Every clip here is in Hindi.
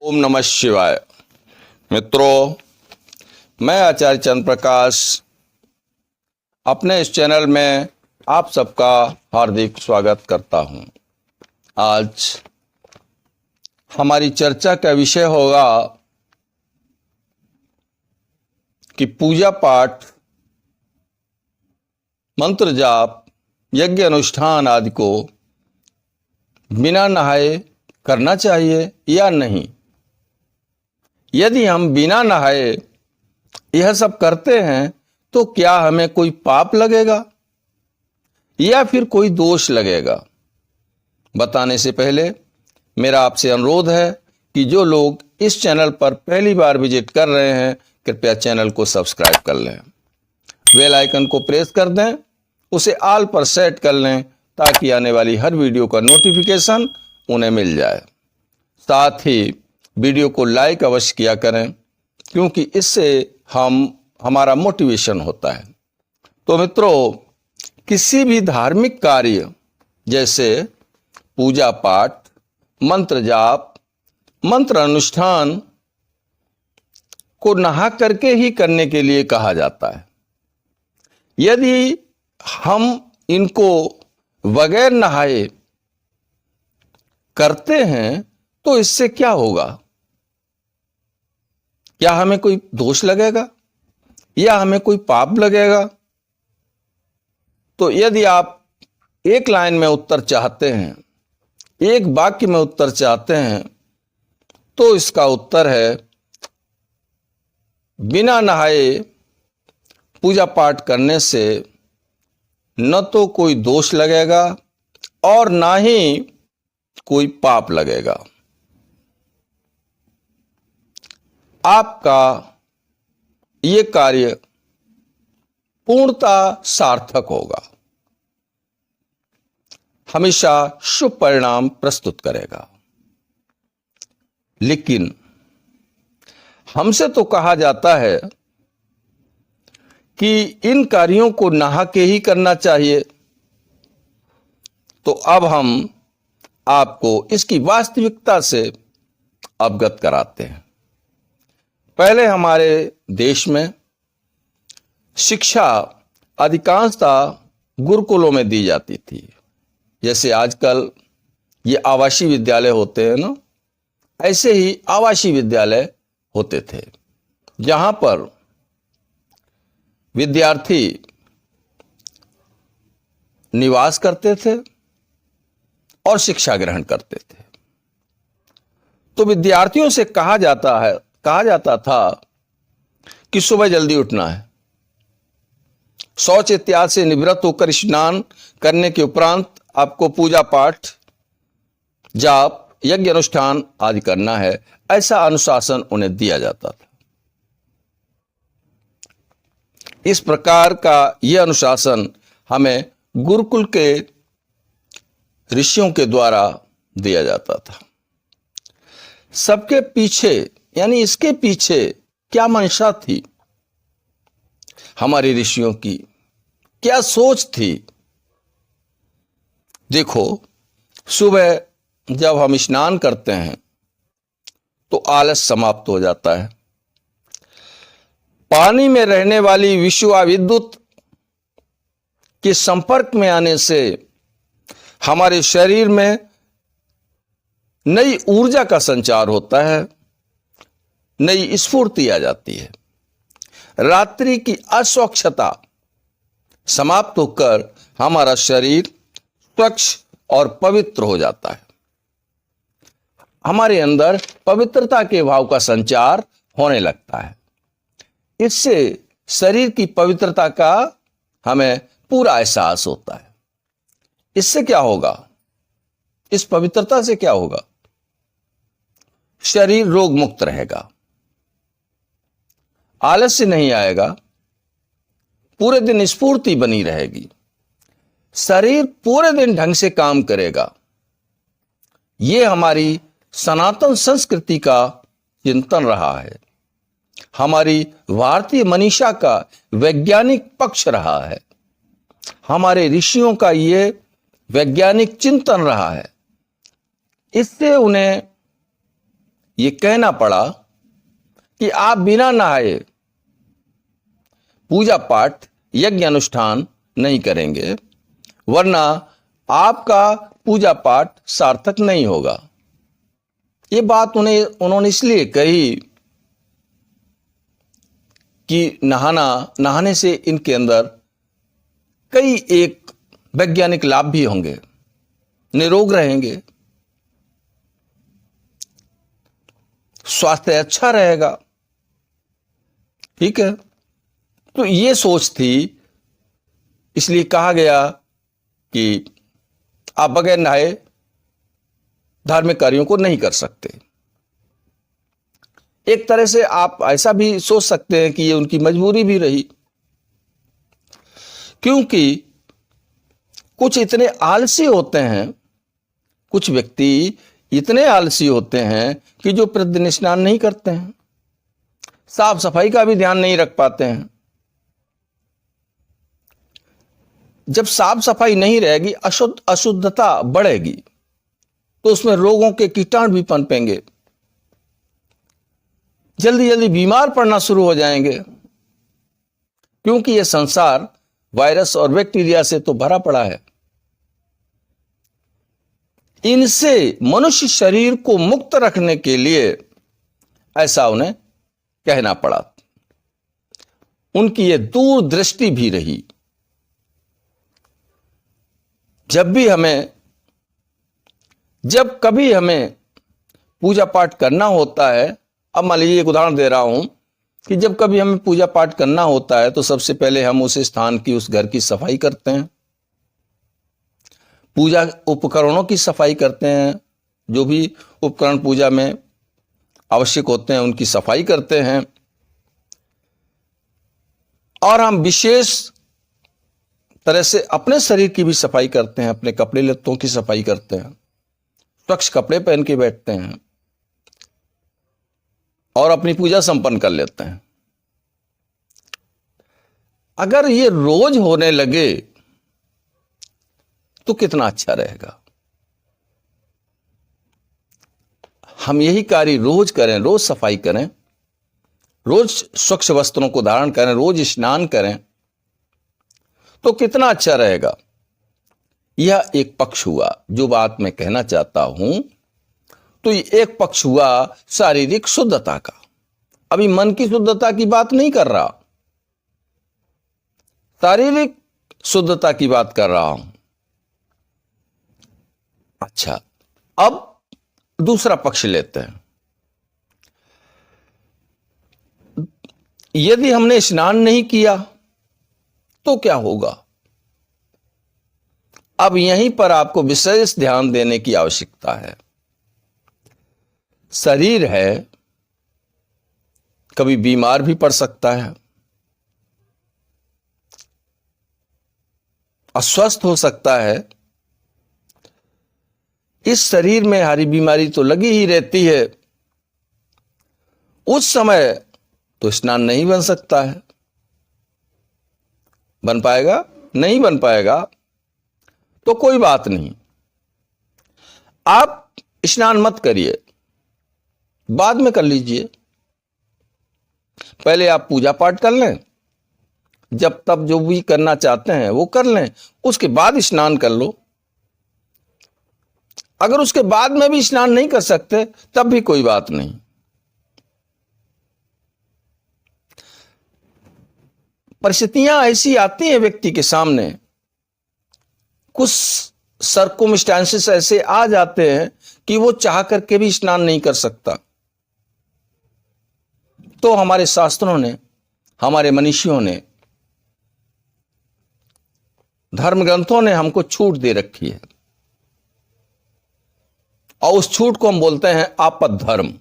ओम नमः शिवाय। मित्रों, मैं आचार्य चंद्र प्रकाश अपने इस चैनल में आप सबका हार्दिक स्वागत करता हूं। आज हमारी चर्चा का विषय होगा कि पूजा पाठ, मंत्र जाप, यज्ञ अनुष्ठान आदि को बिना नहाए करना चाहिए या नहीं। यदि हम बिना नहाए यह सब करते हैं तो क्या हमें कोई पाप लगेगा या फिर कोई दोष लगेगा? बताने से पहले मेरा आपसे अनुरोध है कि जो लोग इस चैनल पर पहली बार विजिट कर रहे हैं, कृपया चैनल को सब्सक्राइब कर लें, बेल आइकन को प्रेस कर दें, उसे ऑल पर सेट कर लें ताकि आने वाली हर वीडियो का नोटिफिकेशन उन्हें मिल जाए। साथ ही वीडियो को लाइक अवश्य किया करें, क्योंकि इससे हमारा मोटिवेशन होता है। तो मित्रों, किसी भी धार्मिक कार्य जैसे पूजा पाठ, मंत्र जाप, मंत्र अनुष्ठान को नहा करके ही करने के लिए कहा जाता है। यदि हम इनको बगैर नहाए करते हैं तो इससे क्या होगा? क्या हमें कोई दोष लगेगा या हमें कोई पाप लगेगा? तो यदि आप एक लाइन में उत्तर चाहते हैं, एक वाक्य में उत्तर चाहते हैं, तो इसका उत्तर है बिना नहाए पूजा पाठ करने से न तो कोई दोष लगेगा और ना ही कोई पाप लगेगा। आपका ये कार्य पूर्णतः सार्थक होगा, हमेशा शुभ परिणाम प्रस्तुत करेगा। लेकिन हमसे तो कहा जाता है कि इन कार्यों को नहा के ही करना चाहिए। तो अब हम आपको इसकी वास्तविकता से अवगत कराते हैं। पहले हमारे देश में शिक्षा अधिकांशतः गुरुकुलों में दी जाती थी। जैसे आजकल ये आवासीय विद्यालय होते हैं ना, ऐसे ही आवासीय विद्यालय होते थे, जहां पर विद्यार्थी निवास करते थे और शिक्षा ग्रहण करते थे। तो विद्यार्थियों से कहा जाता था कि सुबह जल्दी उठना है, शौच इत्यादि से निवृत्त होकर स्नान करने के उपरांत आपको पूजा पाठ, जाप, यज्ञ अनुष्ठान आदि करना है। ऐसा अनुशासन उन्हें दिया जाता था। इस प्रकार का यह अनुशासन हमें गुरुकुल के ऋषियों के द्वारा दिया जाता था। सबके पीछे, यानी इसके पीछे क्या मंशा थी हमारे ऋषियों की, क्या सोच थी? देखो, सुबह जब हम स्नान करते हैं तो आलस समाप्त हो जाता है। पानी में रहने वाली विषुआ विद्युत के संपर्क में आने से हमारे शरीर में नई ऊर्जा का संचार होता है, नई स्फूर्ति आ जाती है। रात्रि की अस्वच्छता समाप्त होकर हमारा शरीर स्वच्छ और पवित्र हो जाता है। हमारे अंदर पवित्रता के भाव का संचार होने लगता है। इससे शरीर की पवित्रता का हमें पूरा एहसास होता है। इससे क्या होगा? इस पवित्रता से क्या होगा? शरीर रोग मुक्त रहेगा, आलस्य नहीं आएगा, पूरे दिन स्फूर्ति बनी रहेगी, शरीर पूरे दिन ढंग से काम करेगा। यह हमारी सनातन संस्कृति का चिंतन रहा है, हमारी भारतीय मनीषा का वैज्ञानिक पक्ष रहा है, हमारे ऋषियों का यह वैज्ञानिक चिंतन रहा है। इससे उन्हें ये कहना पड़ा कि आप बिना नहाए पूजा पाठ यज्ञ अनुष्ठान नहीं करेंगे, वरना आपका पूजा पाठ सार्थक नहीं होगा। ये बात उन्होंने इसलिए कही कि नहाने से इनके अंदर कई एक वैज्ञानिक लाभ भी होंगे, निरोग रहेंगे, स्वास्थ्य अच्छा रहेगा। ठीक है, तो ये सोच थी, इसलिए कहा गया कि आप बगैर नहाए धार्मिक कार्यों को नहीं कर सकते। एक तरह से आप ऐसा भी सोच सकते हैं कि ये उनकी मजबूरी भी रही, क्योंकि कुछ इतने आलसी होते हैं, कुछ व्यक्ति इतने आलसी होते हैं कि जो प्रतिदिन स्नान नहीं करते हैं, साफ सफाई का भी ध्यान नहीं रख पाते हैं। जब साफ सफाई नहीं रहेगी, अशुद्धता बढ़ेगी, तो उसमें रोगों के कीटाणु भी पनपेंगे, जल्दी जल्दी बीमार पड़ना शुरू हो जाएंगे, क्योंकि यह संसार वायरस और बैक्टीरिया से तो भरा पड़ा है। इनसे मनुष्य शरीर को मुक्त रखने के लिए ऐसा उन्हें कहना पड़ा। उनकी यह दूरदृष्टि भी रही। जब कभी हमें पूजा पाठ करना होता है, अब मान लीजिए एक उदाहरण दे रहा हूं कि जब कभी हमें पूजा पाठ करना होता है तो सबसे पहले हम उस स्थान की, उस घर की सफाई करते हैं, पूजा उपकरणों की सफाई करते हैं, जो भी उपकरण पूजा में आवश्यक होते हैं उनकी सफाई करते हैं, और हम विशेष तरह से अपने शरीर की भी सफाई करते हैं, अपने कपड़े लत्तों की सफाई करते हैं, स्वच्छ कपड़े पहन के बैठते हैं और अपनी पूजा संपन्न कर लेते हैं। अगर ये रोज होने लगे तो कितना अच्छा रहेगा। हम यही कार्य रोज करें, रोज सफाई करें, रोज स्वच्छ वस्त्रों को धारण करें, रोज स्नान करें, तो कितना अच्छा रहेगा। यह एक पक्ष हुआ जो बात मैं कहना चाहता हूं। तो ये एक पक्ष हुआ शारीरिक शुद्धता का। अभी मन की शुद्धता की बात नहीं कर रहा, शारीरिक शुद्धता की बात कर रहा हूं। अच्छा, अब दूसरा पक्ष लेते हैं। यदि हमने स्नान नहीं किया तो क्या होगा? अब यहीं पर आपको विशेष ध्यान देने की आवश्यकता है। शरीर है, कभी बीमार भी पड़ सकता है, अस्वस्थ हो सकता है। इस शरीर में हरी बीमारी तो लगी ही रहती है। उस समय तो स्नान नहीं बन सकता है। बन पाएगा? नहीं बन पाएगा तो कोई बात नहीं, आप स्नान मत करिए, बाद में कर लीजिए। पहले आप पूजा पाठ कर लें, जब तब जो भी करना चाहते हैं वो कर लें, उसके बाद स्नान कर लो। अगर उसके बाद में भी स्नान नहीं कर सकते तब भी कोई बात नहीं। परिस्थितियां ऐसी आती हैं व्यक्ति के सामने, कुछ सर्कमस्टेंसेस ऐसे आ जाते हैं कि वो चाह करके भी स्नान नहीं कर सकता। तो हमारे शास्त्रों ने, हमारे मनीषियों ने, धर्म ग्रंथों ने हमको छूट दे रखी है, और उस छूट को हम बोलते हैं आपद धर्म,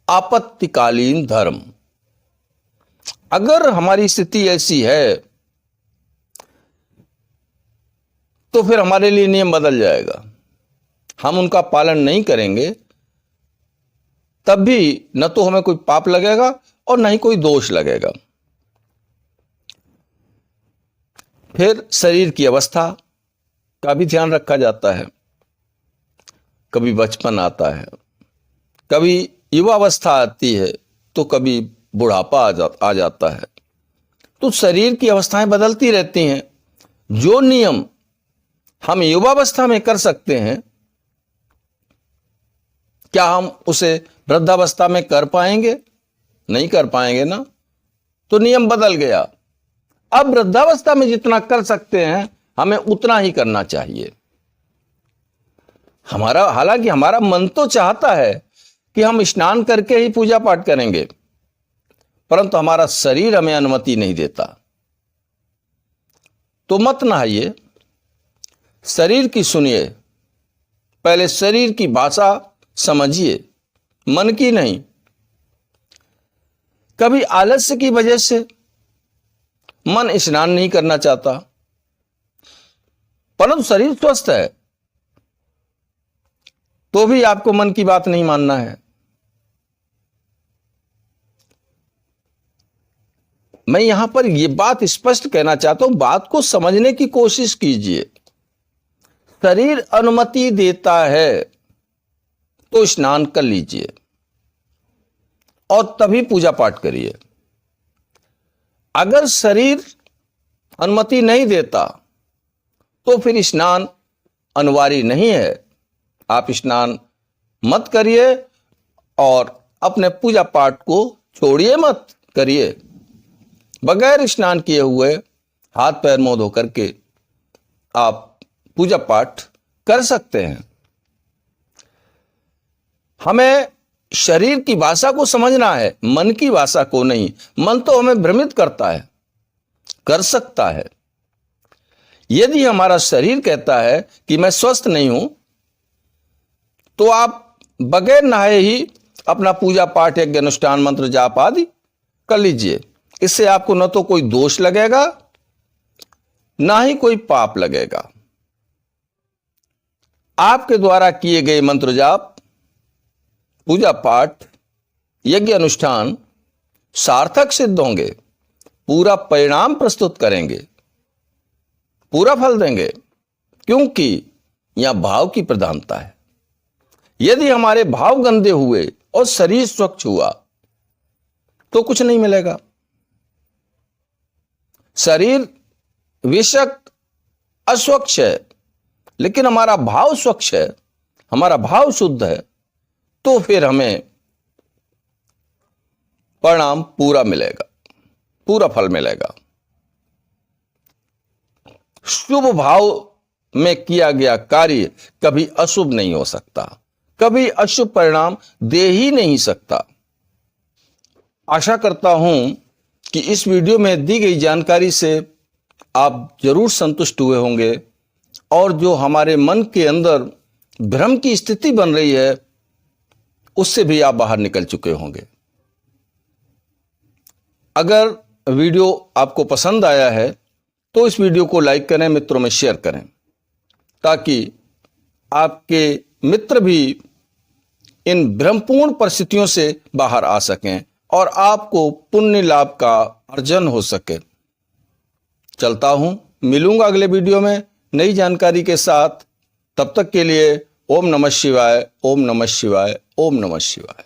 आपत्तिकालीन धर्म। अगर हमारी स्थिति ऐसी है तो फिर हमारे लिए नियम बदल जाएगा। हम उनका पालन नहीं करेंगे तब भी न तो हमें कोई पाप लगेगा और न ही कोई दोष लगेगा। फिर शरीर की अवस्था का भी ध्यान रखा जाता है। कभी बचपन आता है, कभी युवावस्था आती है तो कभी बुढ़ापा आ जाता है। तो शरीर की अवस्थाएं बदलती रहती हैं। जो नियम हम युवावस्था में कर सकते हैं, क्या हम उसे वृद्धावस्था में कर पाएंगे? नहीं कर पाएंगे ना। तो नियम बदल गया। अब वृद्धावस्था में जितना कर सकते हैं हमें उतना ही करना चाहिए। हालांकि हमारा मन तो चाहता है कि हम स्नान करके ही पूजा पाठ करेंगे, परंतु हमारा शरीर हमें अनुमति नहीं देता। तो मत नहाइए, शरीर की सुनिए, पहले शरीर की भाषा समझिए, मन की नहीं। कभी आलस्य की वजह से मन स्नान नहीं करना चाहता, परंतु शरीर स्वस्थ है, तो भी आपको मन की बात नहीं मानना है। मैं यहां पर यह बात स्पष्ट कहना चाहता हूं, बात को समझने की कोशिश कीजिए। शरीर अनुमति देता है तो स्नान कर लीजिए और तभी पूजा पाठ करिए। अगर शरीर अनुमति नहीं देता तो फिर स्नान अनिवार्य नहीं है। आप स्नान मत करिए और अपने पूजा पाठ को छोड़िए मत, करिए। बगैर स्नान किए हुए हाथ पैर मुंह धो करके आप पूजा पाठ कर सकते हैं। हमें शरीर की भाषा को समझना है, मन की भाषा को नहीं। मन तो हमें भ्रमित करता है, कर सकता है। यदि हमारा शरीर कहता है कि मैं स्वस्थ नहीं हूं, तो आप बगैर नहाए ही अपना पूजा पाठ, यज्ञ, अनुष्ठान, मंत्र जाप आदि कर लीजिए। इससे आपको न तो कोई दोष लगेगा, ना ही कोई पाप लगेगा। आपके द्वारा किए गए मंत्र जाप, पूजा पाठ, यज्ञ, अनुष्ठान सार्थक सिद्ध होंगे, पूरा परिणाम प्रस्तुत करेंगे, पूरा फल देंगे, क्योंकि यहां भाव की प्रधानता है। यदि हमारे भाव गंदे हुए और शरीर स्वच्छ हुआ तो कुछ नहीं मिलेगा। शरीर बेशक अस्वच्छ है, लेकिन हमारा भाव स्वच्छ है, हमारा भाव शुद्ध है, तो फिर हमें परिणाम पूरा मिलेगा, पूरा फल मिलेगा। शुभ भाव में किया गया कार्य कभी अशुभ नहीं हो सकता, कभी अशुभ परिणाम दे ही नहीं सकता। आशा करता हूं कि इस वीडियो में दी गई जानकारी से आप जरूर संतुष्ट हुए होंगे और जो हमारे मन के अंदर भ्रम की स्थिति बन रही है उससे भी आप बाहर निकल चुके होंगे। अगर वीडियो आपको पसंद आया है तो इस वीडियो को लाइक करें, मित्रों में शेयर करें, ताकि आपके मित्र भी इन भ्रमपूर्ण परिस्थितियों से बाहर आ सकें और आपको पुण्य लाभ का अर्जन हो सके। चलता हूं, मिलूंगा अगले वीडियो में नई जानकारी के साथ। तब तक के लिए ओम नमः शिवाय, ओम नमः शिवाय, ओम नमः शिवाय।